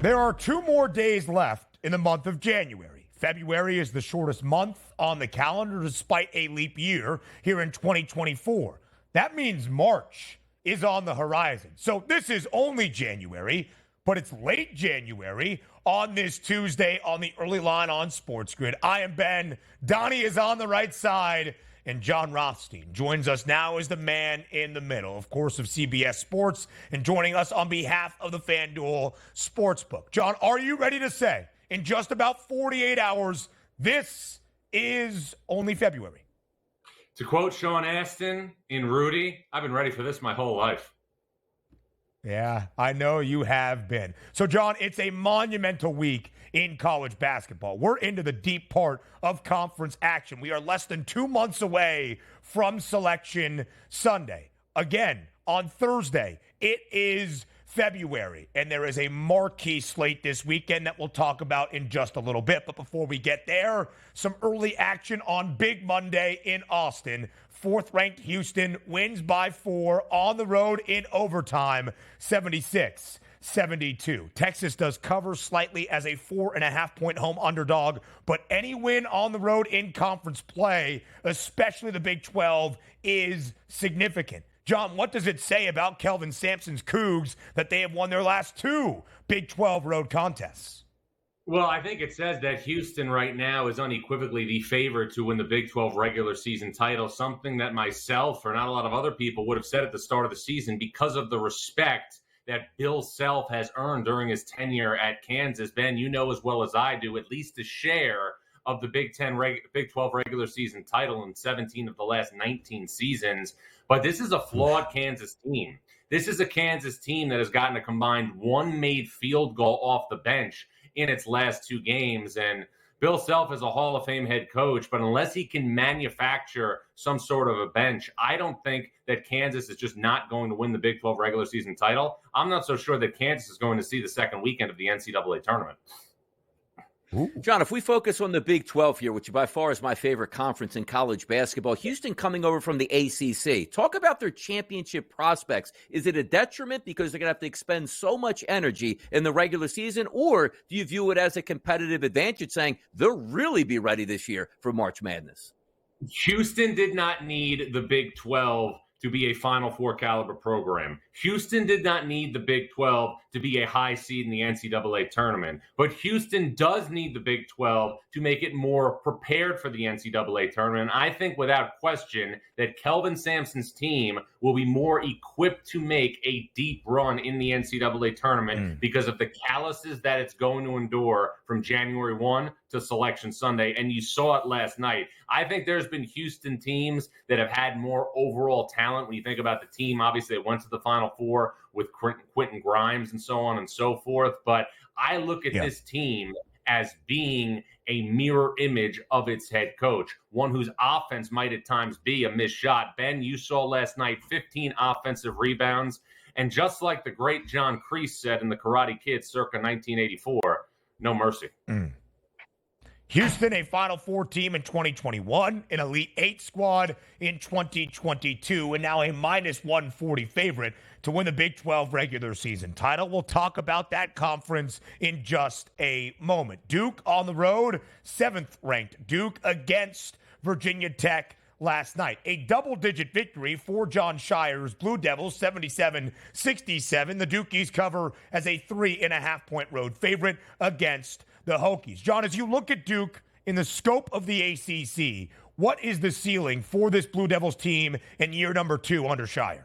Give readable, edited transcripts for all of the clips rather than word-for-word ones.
There are 2 more days left in the month of January. February is the shortest month on the calendar despite a leap year here in 2024. That means March is on the horizon. So this is only January, but it's late January on this Tuesday on the early line on SportsGrid. I am Ben. Donnie is on the right side. And Jon Rothstein joins us now as the man in the middle, of course, of CBS Sports, and joining us on behalf of the FanDuel Sportsbook. John, are you ready to say, in just about 48 hours, this is only February? To quote Sean Astin in Rudy, I've been ready for this my whole life. Yeah, I know you have been. So, John, it's a monumental week in college basketball. We're into the deep part of conference action. We are less than 2 months away from Selection Sunday. Again, on Thursday, it is February, and there is a marquee slate this weekend that we'll talk about in just a little bit. But before we get there, some early action on Big Monday in Austin. 4th-ranked Houston wins by 4 on the road in overtime, 76-72. Texas does cover slightly as a 4.5-point home underdog, but any win on the road in conference play, especially the Big 12, is significant. John, what does it say about Kelvin Sampson's Cougs that they have won their last 2 Big 12 road contests? Well, I think it says that Houston right now is unequivocally the favorite to win the Big 12 regular season title, something that myself or not a lot of other people would have said at the start of the season because of the respect that Bill Self has earned during his tenure at Kansas. Ben, you know as well as I do, at least a share of the Big 12 regular season title in 17 of the last 19 seasons. But this is a flawed Kansas team. This is a Kansas team that has gotten a combined 1 made field goal off the bench in its last 2 games. And Bill Self is a Hall of Fame head coach, but unless he can manufacture some sort of a bench, I don't think that Kansas is just not going to win the Big 12 regular season title. I'm not so sure that Kansas is going to see the second weekend of the NCAA tournament. Ooh. John, if we focus on the Big 12 here, which by far is my favorite conference in college basketball, Houston coming over from the ACC. Talk about their championship prospects. Is it a detriment because they're going to have to expend so much energy in the regular season, or do you view it as a competitive advantage, saying they'll really be ready this year for March Madness? Houston did not need the Big 12 to be a Final Four caliber program. Houston did not need the Big 12 to be a high seed in the NCAA tournament. But Houston does need the Big 12 to make it more prepared for the NCAA tournament. And I think without question that Kelvin Sampson's team will be more equipped to make a deep run in the NCAA tournament because of the calluses that it's going to endure from January 1 to Selection Sunday. And you saw it last night. I think there's been Houston teams that have had more overall talent. When you think about the team, obviously they went to the Final Four with Quentin Grimes and so on and so forth. But I look at this team as being a mirror image of its head coach, one whose offense might at times be a missed shot. Ben, you saw last night 15 offensive rebounds. And just like the great John Kreese said in The Karate Kid circa 1984, no mercy. Houston, a Final Four team in 2021, an Elite 8 squad in 2022, and now a minus 140 favorite to win the Big 12 regular season title. We'll talk about that conference in just a moment. Duke on the road, 7th-ranked Duke against Virginia Tech last night. A double-digit victory for Jon Scheyer's Blue Devils, 77-67. The Dukies cover as a 3.5-point road favorite against the Hokies. John, as you look at Duke in the scope of the ACC, what is the ceiling for this Blue Devils team in year number 2 under Scheyer?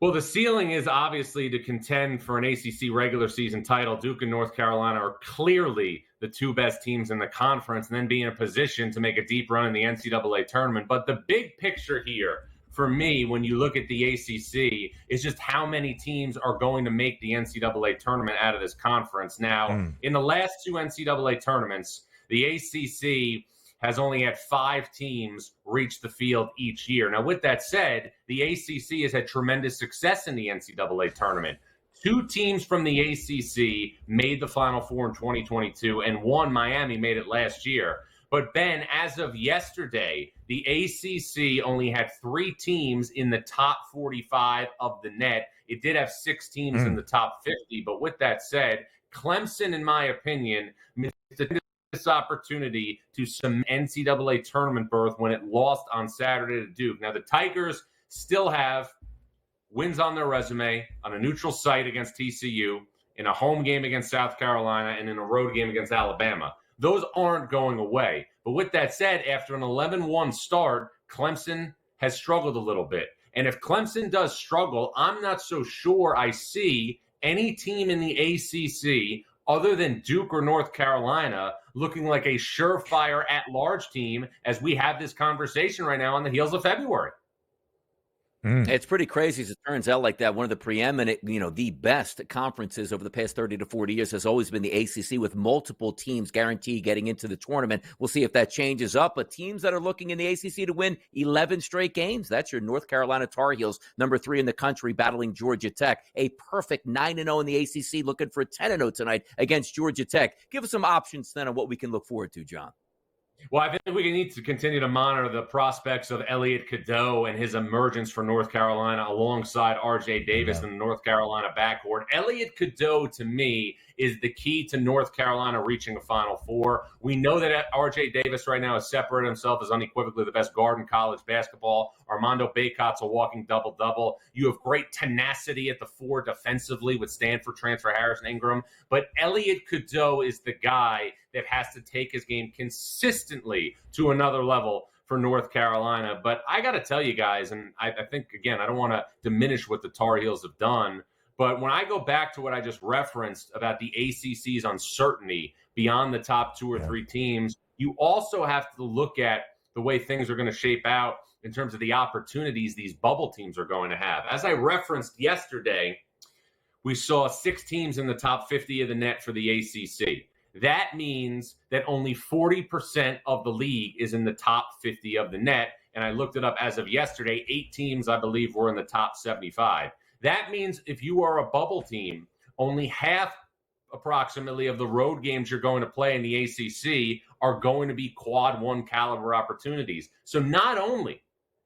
Well, the ceiling is obviously to contend for an ACC regular season title. Duke and North Carolina are clearly the 2 best teams in the conference, and then be in a position to make a deep run in the NCAA tournament. But the big picture here for me, when you look at the ACC, is just how many teams are going to make the NCAA tournament out of this conference. Now, in the last 2 NCAA tournaments, the ACC has only had 5 teams reach the field each year. Now, with that said, the ACC has had tremendous success in the NCAA tournament. 2 teams from the ACC made the Final Four in 2022, and 1, Miami, made it last year. But, Ben, as of yesterday, the ACC only had 3 teams in the top 45 of the net. It did have 6 teams in the top 50. But with that said, Clemson, in my opinion, missed this opportunity to some NCAA tournament berth when it lost on Saturday to Duke. Now, the Tigers still have wins on their resume on a neutral site against TCU, in a home game against South Carolina, and in a road game against Alabama. Those aren't going away. But with that said, after an 11-1 start, Clemson has struggled a little bit. And if Clemson does struggle, I'm not so sure I see any team in the ACC other than Duke or North Carolina looking like a surefire at-large team as we have this conversation right now on the heels of February. It's pretty crazy as it turns out like that. One of the preeminent, the best conferences over the past 30 to 40 years has always been the ACC, with multiple teams guaranteed getting into the tournament. We'll see if that changes up. But teams that are looking in the ACC to win 11 straight games, that's your North Carolina Tar Heels, number 3 in the country, battling Georgia Tech. A perfect 9-0 in the ACC, looking for a 10-0 tonight against Georgia Tech. Give us some options then on what we can look forward to, John. Well, I think we need to continue to monitor the prospects of Elliot Cadeau and his emergence for North Carolina alongside R.J. Davis in the North Carolina backcourt. Elliot Cadeau, to me, is the key to North Carolina reaching a Final Four. We know that R.J. Davis right now has separated himself as unequivocally the best guard in college basketball. Armando Bacot's a walking double-double. You have great tenacity at the 4 defensively with Stanford transfer Harrison Ingram. But Elliot Cadeau is the guy that has to take his game consistently to another level for North Carolina. But I got to tell you guys, and I think, again, I don't want to diminish what the Tar Heels have done, but when I go back to what I just referenced about the ACC's uncertainty beyond the top 2 or 3 teams, you also have to look at the way things are going to shape out in terms of the opportunities these bubble teams are going to have. As I referenced yesterday, we saw 6 teams in the top 50 of the net for the ACC. That means that only 40% of the league is in the top 50 of the net. And I looked it up as of yesterday, 8 teams, I believe, were in the top 75. That means if you are a bubble team, only half approximately of the road games you're going to play in the ACC are going to be quad 1 caliber opportunities. So not only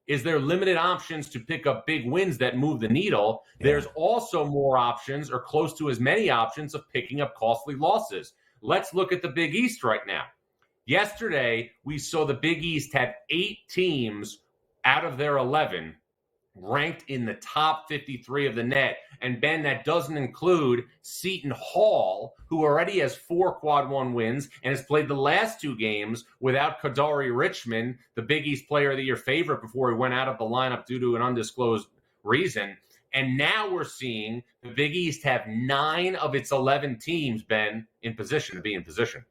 is there limited options to pick up big wins that move the needle, there's also more options, or close to as many options, of picking up costly losses. Let's look at the Big East right now. Yesterday, we saw the Big East had 8 teams out of their 11 ranked in the top 53 of the net. And, Ben, that doesn't include Seton Hall, who already has 4 quad 1 wins and has played the last 2 games without Kadari Richmond, the Big East Player of the Year favorite, before he went out of the lineup due to an undisclosed reason. And now we're seeing the Big East have 9 of its 11 teams, Ben, in position to be in position.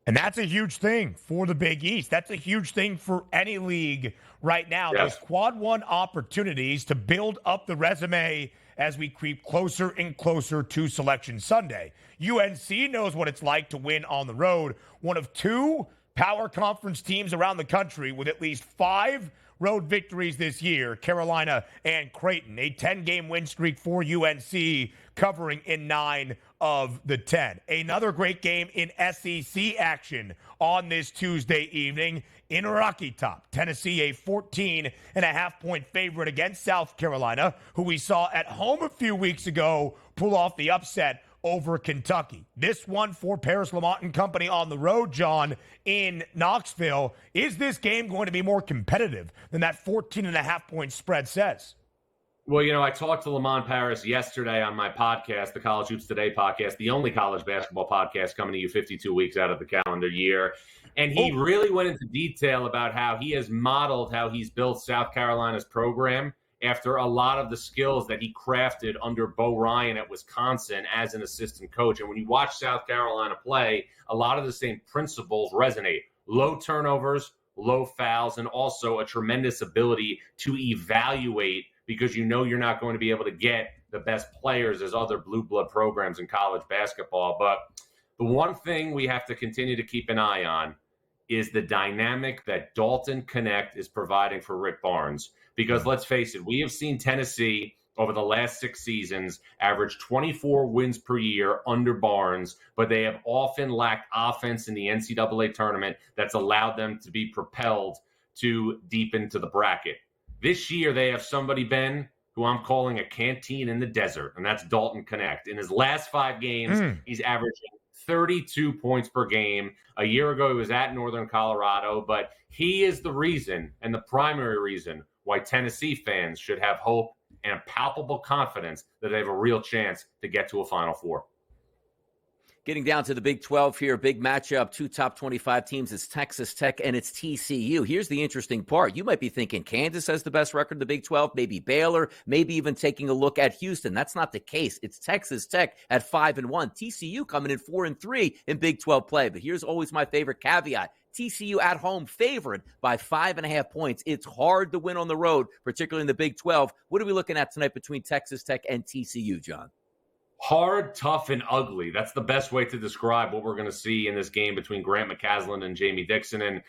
And that's a huge thing for the Big East. That's a huge thing for any league right now. Yes. Those quad 1 opportunities to build up the resume as we creep closer and closer to Selection Sunday. UNC knows what it's like to win on the road. One of 2 power conference teams around the country with at least 5 road victories this year, Carolina and Creighton. A 10-game win streak for UNC, covering in 9 of the 10. Another great game in SEC action on this Tuesday evening in Rocky Top. Tennessee, a 14.5-point favorite against South Carolina, who we saw at home a few weeks ago pull off the upset over Kentucky. This one for Paris Lamont and company on the road, John, in Knoxville. Is this game going to be more competitive than that 14.5-point spread says? Well, I talked to Lamont Paris yesterday on my podcast, the College Hoops Today podcast, the only college basketball podcast coming to you 52 weeks out of the calendar year. And he really went into detail about how he has modeled how he's built South Carolina's program after a lot of the skills that he crafted under Bo Ryan at Wisconsin as an assistant coach. And when you watch South Carolina play, a lot of the same principles resonate. Low turnovers, low fouls, and also a tremendous ability to evaluate, because you're not going to be able to get the best players as other blue blood programs in college basketball. But the one thing we have to continue to keep an eye on is the dynamic that Dalton Connect is providing for Rick Barnes. Because let's face it, we have seen Tennessee over the last 6 seasons average 24 wins per year under Barnes, but they have often lacked offense in the NCAA tournament that's allowed them to be propelled to deep into the bracket. This year, they have somebody, Ben, who I'm calling a canteen in the desert, and that's Dalton Connect. In his last 5 games, he's averaging 32 points per game. A year ago, he was at Northern Colorado, but he is the reason and the primary reason why Tennessee fans should have hope and a palpable confidence that they have a real chance to get to a Final Four. Getting down to the Big 12 here, big matchup, 2 top 25 teams. It's Texas Tech and it's TCU. Here's the interesting part. You might be thinking Kansas has the best record in the Big 12, maybe Baylor, maybe even taking a look at Houston. That's not the case. It's Texas Tech at 5-1. TCU coming in 4-3 in Big 12 play. But here's always my favorite caveat. TCU at home favored by 5.5 points. It's hard to win on the road, particularly in the Big 12. What are we looking at tonight between Texas Tech and TCU, John? Hard, tough, and ugly. That's the best way to describe what we're going to see in this game between Grant McCasland and Jamie Dixon. And,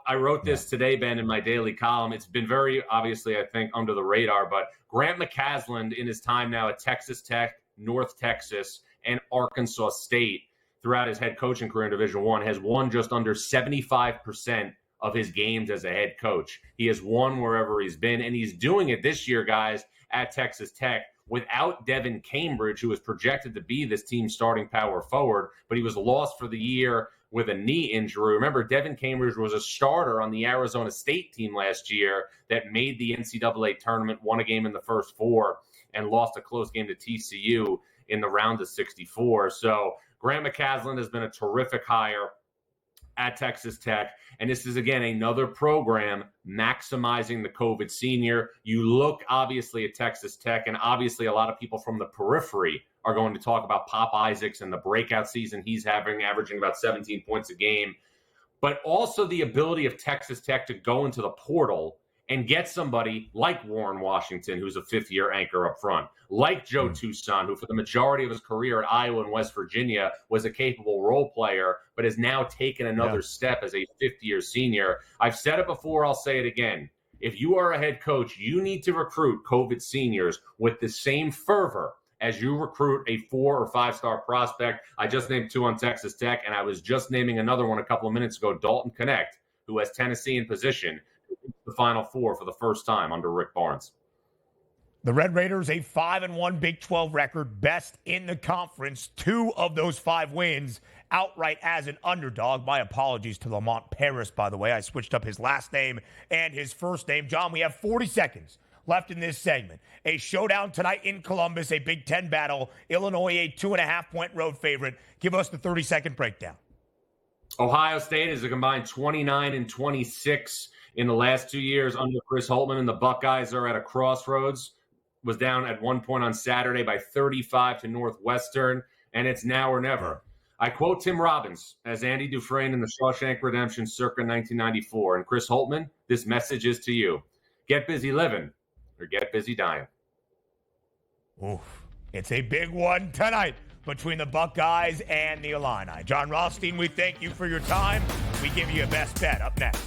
I wrote this today, Ben, in my daily column. It's been very, obviously, I think, under the radar. But Grant McCasland, in his time now at Texas Tech, North Texas, and Arkansas State, throughout his head coaching career in Division I, has won just under 75% of his games as a head coach. He has won wherever he's been, and he's doing it this year, guys, at Texas Tech, without Devin Cambridge, who was projected to be this team's starting power forward, but he was lost for the year with a knee injury. Remember, Devin Cambridge was a starter on the Arizona State team last year that made the NCAA tournament, won a game in the first 4, and lost a close game to TCU in the round of 64. So Grant McCasland has been a terrific hire at Texas Tech. And this is, again, another program maximizing the COVID senior. You look, obviously, at Texas Tech, and obviously a lot of people from the periphery are going to talk about Pop Isaacs and the breakout season he's having, averaging about 17 points a game. But also the ability of Texas Tech to go into the portal and get somebody like Warren Washington, who's a 5th-year anchor up front, like Joe Toussaint, who for the majority of his career at Iowa and West Virginia was a capable role player, but has now taken another step as a 5th-year senior. I've said it before, I'll say it again. If you are a head coach, you need to recruit COVID seniors with the same fervor as you recruit a 4- or 5-star prospect. I just named 2 on Texas Tech, and I was just naming another one a couple of minutes ago, Dalton Connect, who has Tennessee in position the Final Four for the first time under Rick Barnes. The Red Raiders, a 5-1 Big 12 record, best in the conference. 2 of those 5 wins outright as an underdog. My apologies to Lamont Paris, by the way. I switched up his last name and his first name. John, we have 40 seconds left in this segment. A showdown tonight in Columbus, a Big 10 battle. Illinois, a 2.5-point road favorite. Give us the 30-second breakdown. Ohio State is a combined 29-26 in the last 2 years under Chris Holtmann, and the Buckeyes are at a crossroads. Was down at one point on Saturday by 35 to Northwestern, and it's now or never. I quote Tim Robbins as Andy Dufresne in The Shawshank Redemption circa 1994. And Chris Holtmann, this message is to you. Get busy living or get busy dying. Oof. It's a big one tonight between the Buckeyes and the Illini. Jon Rothstein, we thank you for your time. We give you a best bet up next.